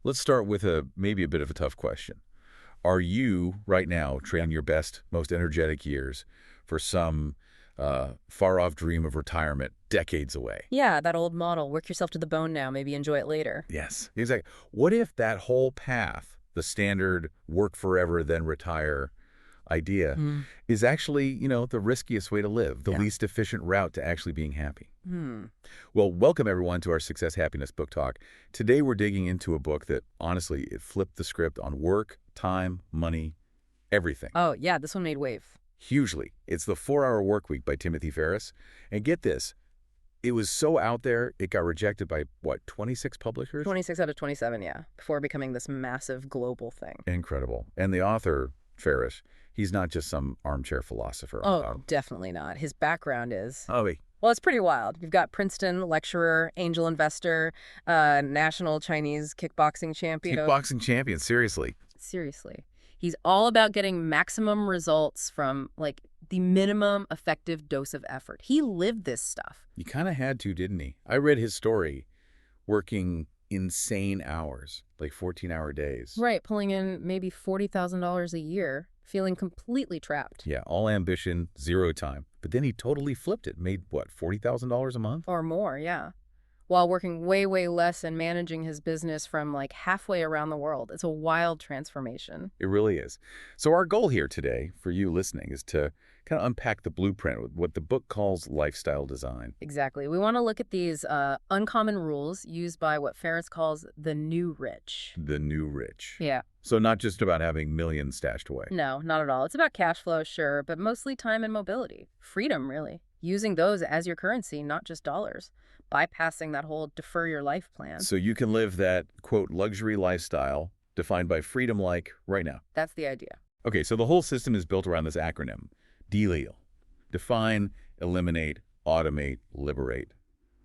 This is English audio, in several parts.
Let's start with maybe a bit of a tough question. Are you, right now, trading your best, most energetic years for some far-off dream of retirement decades away? Yeah, that old model. Work yourself to the bone now, maybe enjoy it later. Yes, exactly. What if that whole path, the standard work forever, then retire idea, Hmm. is actually, the riskiest way to live, the Yeah. least efficient route to actually being happy? Hmm. Well, welcome everyone to our Success Happiness Book Talk. Today we're digging into a book that, honestly, it flipped the script on work, time, money, everything. Oh, yeah, this one made wave. Hugely. It's The 4-Hour Workweek by Timothy Ferriss. And get this, it was so out there, it got rejected by, 26 publishers? 26 out of 27, yeah, before becoming this massive global thing. Incredible. And the author, Ferriss, he's not just some armchair philosopher. Oh, definitely not. His background is... Oh, Well, it's pretty wild. You've got Princeton lecturer, angel investor, national Chinese kickboxing champion. kickboxing champion, seriously. Seriously. He's all about getting maximum results from, like, the minimum effective dose of effort. He lived this stuff. You kind of had to, didn't he? I read his story, working insane hours, like 14-hour days. Right, pulling in maybe $40,000 a year, feeling completely trapped. Yeah, all ambition, zero time. But then he totally flipped it, made, $40,000 a month? Or more, yeah. While working way, way less and managing his business from, like, halfway around the world. It's a wild transformation. It really is. So our goal here today, for you listening, is to kind of unpack the blueprint, with what the book calls lifestyle design. Exactly. We want to look at these uncommon rules used by what Ferriss calls the new rich. The new rich. Yeah. So not just about having millions stashed away. No, not at all. It's about cash flow, sure, but mostly time and mobility. Freedom, really. Using those as your currency, not just dollars. Bypassing that whole defer your life plan. So you can live that, quote, luxury lifestyle defined by freedom like right now. That's the idea. Okay, so the whole system is built around this acronym, DELIO. Define, eliminate, automate, liberate.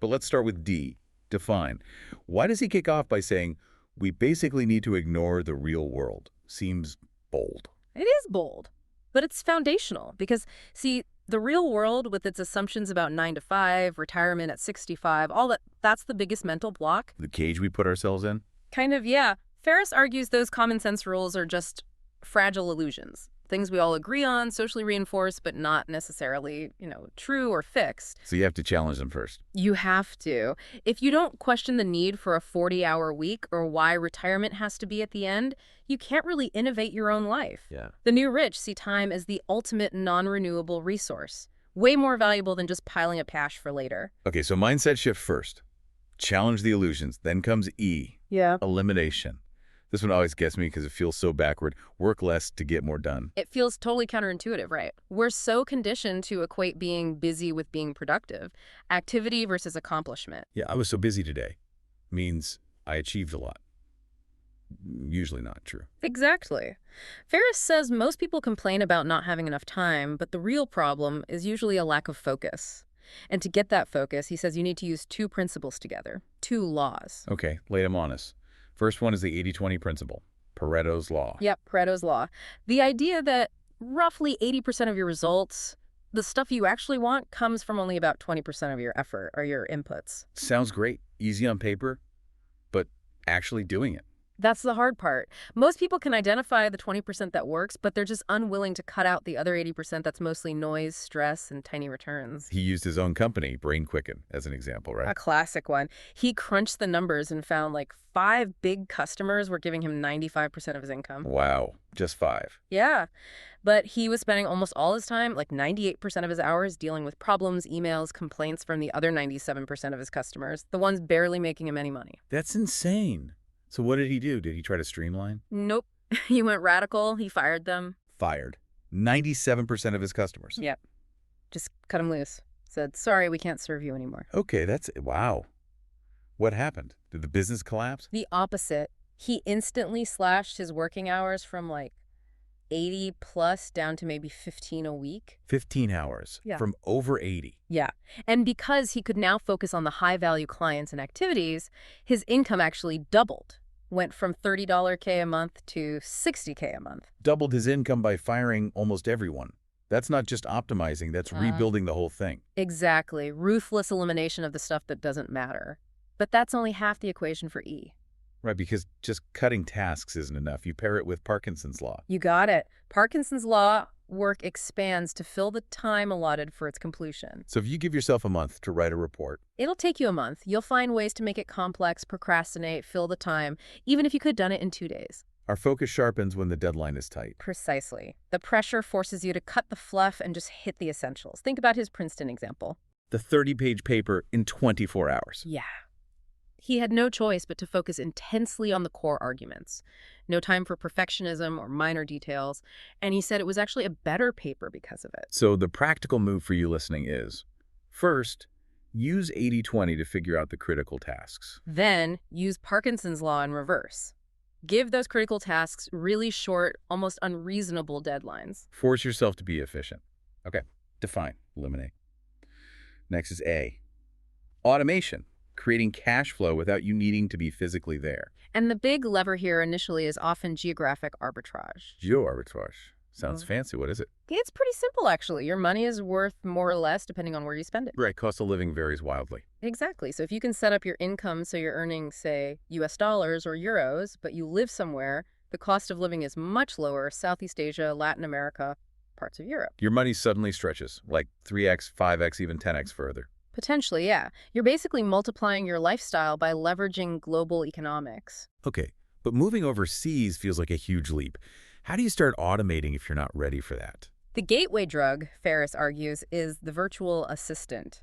But let's start with D, define. Why does he kick off by saying, we basically need to ignore the real world? Seems bold. It is bold, but it's foundational because, see, the real world with its assumptions about 9 to 5, retirement at 65, all that's the biggest mental block. The cage we put ourselves in? Kind of, yeah. Ferriss argues those common sense rules are just fragile illusions. Things we all agree on, socially reinforced, but not necessarily, true or fixed. So you have to challenge them first. You have to. If you don't question the need for a 40-hour week or why retirement has to be at the end, you can't really innovate your own life. Yeah. The new rich see time as the ultimate non-renewable resource, way more valuable than just piling up cash for later. Okay, so mindset shift first. Challenge the illusions. Then comes E, Yeah. elimination. This one always gets me because it feels so backward. Work less to get more done. It feels totally counterintuitive, right? We're so conditioned to equate being busy with being productive, activity versus accomplishment. Yeah, I was so busy today. Means I achieved a lot. Usually not true. Exactly. Ferriss says most people complain about not having enough time, but the real problem is usually a lack of focus. And to get that focus, he says you need to use two principles together, two laws. Okay, lay them on us. First one is the 80-20 principle, Pareto's law. Yep, Pareto's law. The idea that roughly 80% of your results, the stuff you actually want, comes from only about 20% of your effort or your inputs. Sounds great, easy on paper, but actually doing it. That's the hard part. Most people can identify the 20% that works, but they're just unwilling to cut out the other 80% that's mostly noise, stress, and tiny returns. He used his own company, Brain Quicken, as an example, right? A classic one. He crunched the numbers and found like 5 big customers were giving him 95% of his income. Wow, just 5. Yeah. But he was spending almost all his time, like 98% of his hours, dealing with problems, emails, complaints from the other 97% of his customers, the ones barely making him any money. That's insane. So what did he do? Did he try to streamline? Nope. He went radical. He fired them. Fired 97% of his customers. Yep. Just cut him loose. Said, sorry, we can't serve you anymore. Okay, wow. What happened? Did the business collapse? The opposite. He instantly slashed his working hours from like 80 plus down to maybe 15 a week. 15 hours. Yeah. From over 80. Yeah. And because he could now focus on the high-value clients and activities, his income actually doubled. Went from $30K a month to $60K a month. Doubled his income by firing almost everyone. That's not just optimizing, that's rebuilding the whole thing. Exactly. Ruthless elimination of the stuff that doesn't matter. But that's only half the equation for E. Right, because just cutting tasks isn't enough. You pair it with Parkinson's law. You got it. Parkinson's law work expands to fill the time allotted for its completion. So if you give yourself a month to write a report, It'll take you a month. You'll find ways to make it complex, procrastinate, fill the time, even if you could have done it in 2 days. our focus sharpens when the deadline is tight. Precisely. The pressure forces you to cut the fluff and just hit the essentials. Think about his Princeton example. The 30-page paper in 24 hours. Yeah. He had no choice but to focus intensely on the core arguments. No time for perfectionism or minor details. And he said it was actually a better paper because of it. So the practical move for you listening is, first, use 80-20 to figure out the critical tasks. Then use Parkinson's law in reverse. Give those critical tasks really short, almost unreasonable deadlines. Force yourself to be efficient. Okay, define, eliminate. Next is A, automation, creating cash flow without you needing to be physically there. And the big lever here initially is often geographic arbitrage. Geo-arbitrage. Sounds fancy. What is it? It's pretty simple, actually. Your money is worth more or less depending on where you spend it. Right, cost of living varies wildly. Exactly. So if you can set up your income so you're earning, say, US dollars or euros, but you live somewhere, the cost of living is much lower, Southeast Asia, Latin America, parts of Europe. Your money suddenly stretches, like 3x, 5x, even 10x further. Potentially, yeah. You're basically multiplying your lifestyle by leveraging global economics. Okay, but moving overseas feels like a huge leap. How do you start automating if you're not ready for that? The gateway drug, Ferriss argues, is the virtual assistant,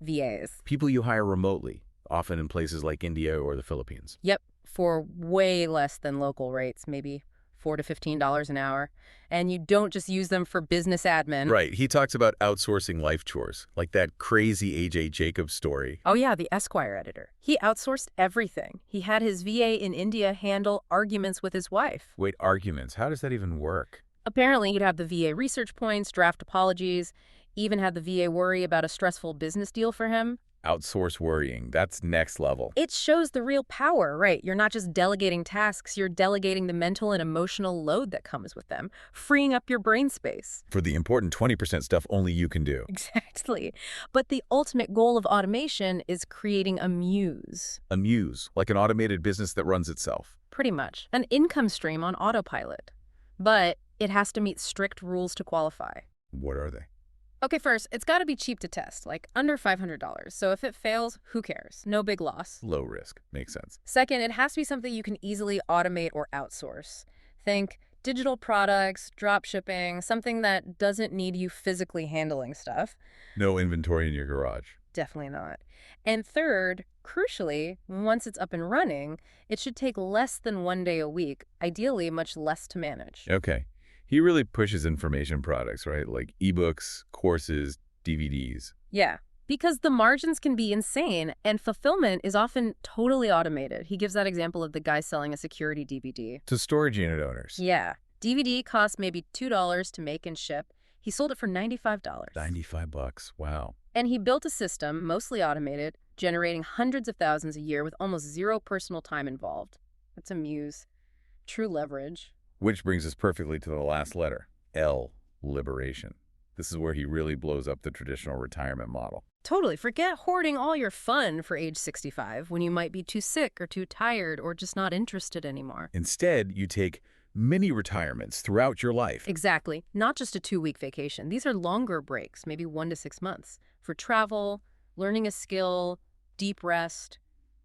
VAs. People you hire remotely, often in places like India or the Philippines. Yep, for way less than local rates, maybe $4 to $15 an hour. And you don't just use them for business admin. Right. He talks about outsourcing life chores, like that crazy A.J. Jacobs story. Oh yeah, the Esquire editor. He outsourced everything. He had his VA in India handle arguments with his wife. Wait, arguments. How does that even work? Apparently, he'd have the VA research points, draft apologies, even had the VA worry about a stressful business deal for him. Outsource worrying. That's next level. It shows the real power, right? You're not just delegating tasks, you're delegating the mental and emotional load that comes with them, freeing up your brain space. For the important 20% stuff only you can do. Exactly. But the ultimate goal of automation is creating a muse. A muse, like an automated business that runs itself. Pretty much. An income stream on autopilot. But it has to meet strict rules to qualify. What are they? Okay, first, it's got to be cheap to test, like under $500. So if it fails, who cares? No big loss. Low risk. Makes sense. Second, it has to be something you can easily automate or outsource. Think digital products, drop shipping, something that doesn't need you physically handling stuff. No inventory in your garage. Definitely not. And third, crucially, once it's up and running, it should take less than 1 day a week, ideally much less to manage. Okay. He really pushes information products, right? Like ebooks, courses, DVDs. Yeah, because the margins can be insane and fulfillment is often totally automated. He gives that example of the guy selling a security DVD. To storage unit owners. Yeah, DVD costs maybe $2 to make and ship. He sold it for $95. $95. Wow. And he built a system, mostly automated, generating hundreds of thousands a year with almost zero personal time involved. That's a muse. True leverage. Which brings us perfectly to the last letter, L, liberation. This is where he really blows up the traditional retirement model. Totally. Forget hoarding all your fun for age 65 when you might be too sick or too tired or just not interested anymore. Instead, you take mini retirements throughout your life. Exactly. Not just a 2-week vacation. These are longer breaks, maybe 1 to 6 months, for travel, learning a skill, deep rest,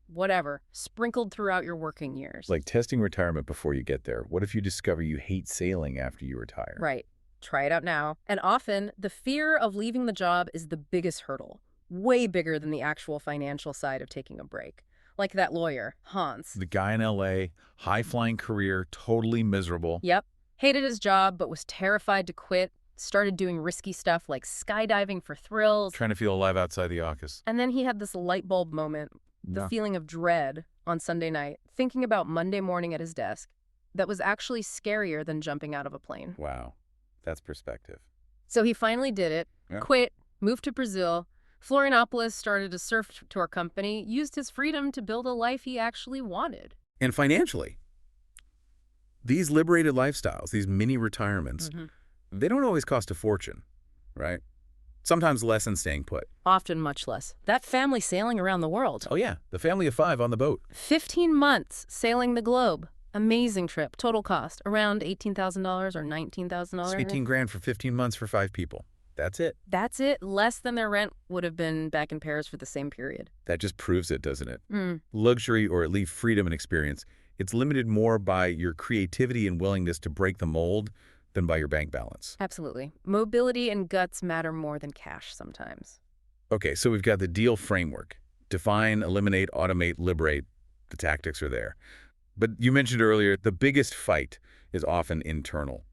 whatever, sprinkled throughout your working years. Like testing retirement before you get there. What if you discover you hate sailing after you retire? Right. Try it out now. And often, the fear of leaving the job is the biggest hurdle, way bigger than the actual financial side of taking a break. Like that lawyer, Hans. The guy in L.A., high-flying career, totally miserable. Yep. Hated his job, but was terrified to quit. Started doing risky stuff like skydiving for thrills. Trying to feel alive outside the office. And then he had this light bulb moment, the feeling of dread on Sunday night, thinking about Monday morning at his desk, that was actually scarier than jumping out of a plane. Wow. That's perspective. So he finally did it, Yeah. quit, moved to Brazil. Florianópolis started a surf tour company, used his freedom to build a life he actually wanted. And financially, these liberated lifestyles, these mini retirements, they don't always cost a fortune, right? Sometimes less than staying put. Often much less. That family sailing around the world. Oh yeah, the family of 5 on the boat. 15 months sailing the globe. Amazing trip. Total cost around $18,000 or $19,000. 18 grand for 15 months for 5 people. That's it. That's it. Less than their rent would have been back in Paris for the same period. That just proves it, doesn't it? Mm. Luxury, or at least freedom and experience, it's limited more by your creativity and willingness to break the mold than by your bank balance. Absolutely. Mobility and guts matter more than cash sometimes. Okay, so we've got the deal framework. Define, eliminate, automate, liberate. The tactics are there. But you mentioned earlier, the biggest fight is often internal,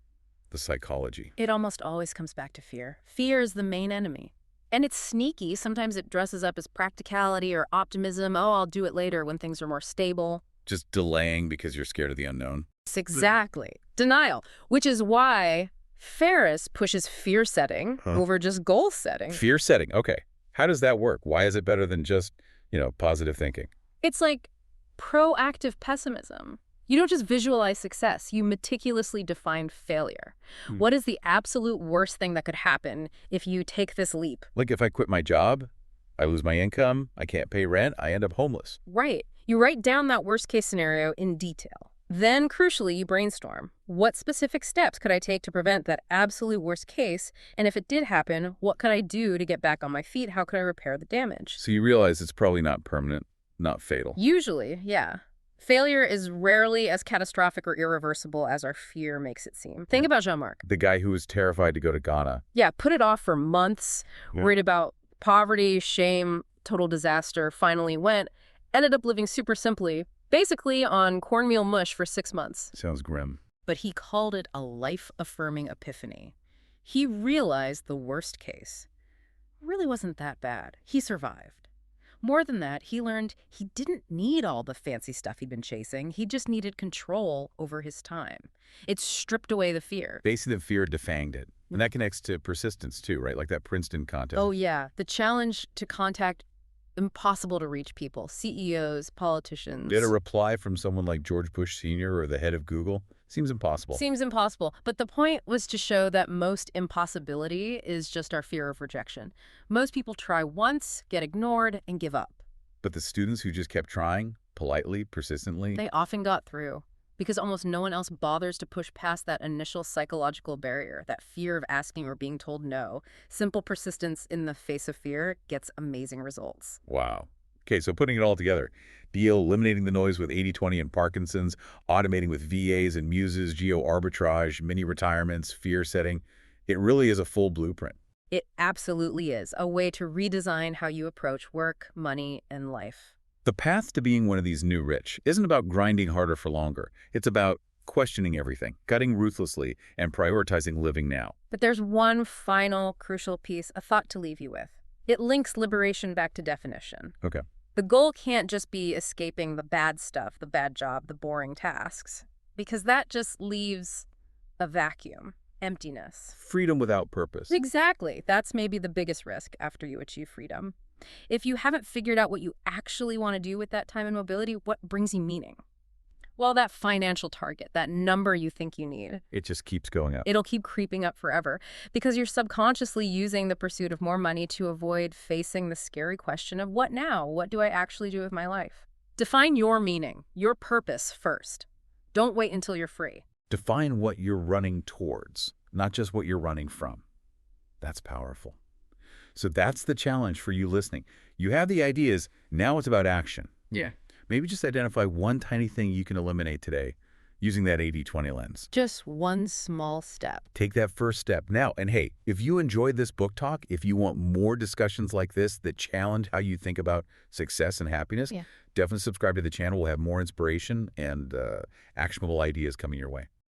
the psychology. It almost always comes back to fear. Fear is the main enemy. And it's sneaky. Sometimes it dresses up as practicality or optimism. Oh, I'll do it later when things are more stable. Just delaying because you're scared of the unknown. Exactly. Denial, which is why Ferriss pushes fear setting over just goal setting. Fear setting, okay. How does that work? Why is it better than just, positive thinking? It's like proactive pessimism. You don't just visualize success, you meticulously define failure. What is the absolute worst thing that could happen if you take this leap? Like if I quit my job, I lose my income, I can't pay rent, I end up homeless. Right. You write down that worst case scenario in detail. Then, crucially, you brainstorm. What specific steps could I take to prevent that absolute worst case? And if it did happen, what could I do to get back on my feet? How could I repair the damage? So you realize it's probably not permanent, not fatal. Usually, yeah. Failure is rarely as catastrophic or irreversible as our fear makes it seem. Think about Jean-Marc. The guy who was terrified to go to Ghana. Yeah, put it off for months, worried about poverty, shame, total disaster, finally went, ended up living super simply, basically on cornmeal mush for 6 months. Sounds grim. But he called it a life-affirming epiphany. He realized the worst case really wasn't that bad. He survived. More than that, he learned he didn't need all the fancy stuff he'd been chasing. He just needed control over his time. It stripped away the fear. Basically, the fear defanged it. And that connects to persistence too, right? Like that Princeton contest. Oh, yeah. The challenge to contact impossible to reach people, CEOs, politicians. Get a reply from someone like George Bush Sr. or the head of Google? Seems impossible. Seems impossible. But the point was to show that most impossibility is just our fear of rejection. Most people try once, get ignored, and give up. But the students who just kept trying, politely, persistently, they often got through. Because almost no one else bothers to push past that initial psychological barrier, that fear of asking or being told no. Simple persistence in the face of fear gets amazing results. Wow. Okay, so putting it all together, deal, eliminating the noise with 80/20 and Parkinson's, automating with VAs and muses, geo-arbitrage, mini-retirements, fear setting. It really is a full blueprint. It absolutely is a way to redesign how you approach work, money, and life. The path to being one of these new rich isn't about grinding harder for longer. It's about questioning everything, cutting ruthlessly, and prioritizing living now. But there's one final crucial piece, a thought to leave you with. It links liberation back to definition. Okay. The goal can't just be escaping the bad stuff, the bad job, the boring tasks, because that just leaves a vacuum, emptiness. Freedom without purpose. Exactly. That's maybe the biggest risk after you achieve freedom. If you haven't figured out what you actually want to do with that time and mobility, what brings you meaning? Well, that financial target, that number you think you need. It just keeps going up. It'll keep creeping up forever because you're subconsciously using the pursuit of more money to avoid facing the scary question of what now? What do I actually do with my life? Define your meaning, your purpose first. Don't wait until you're free. Define what you're running towards, not just what you're running from. That's powerful. So that's the challenge for you listening. You have the ideas. Now it's about action. Yeah. Maybe just identify one tiny thing you can eliminate today using that 80/20 lens. Just one small step. Take that first step now. And hey, if you enjoyed this book talk, if you want more discussions like this that challenge how you think about success and happiness, definitely subscribe to the channel. We'll have more inspiration and actionable ideas coming your way.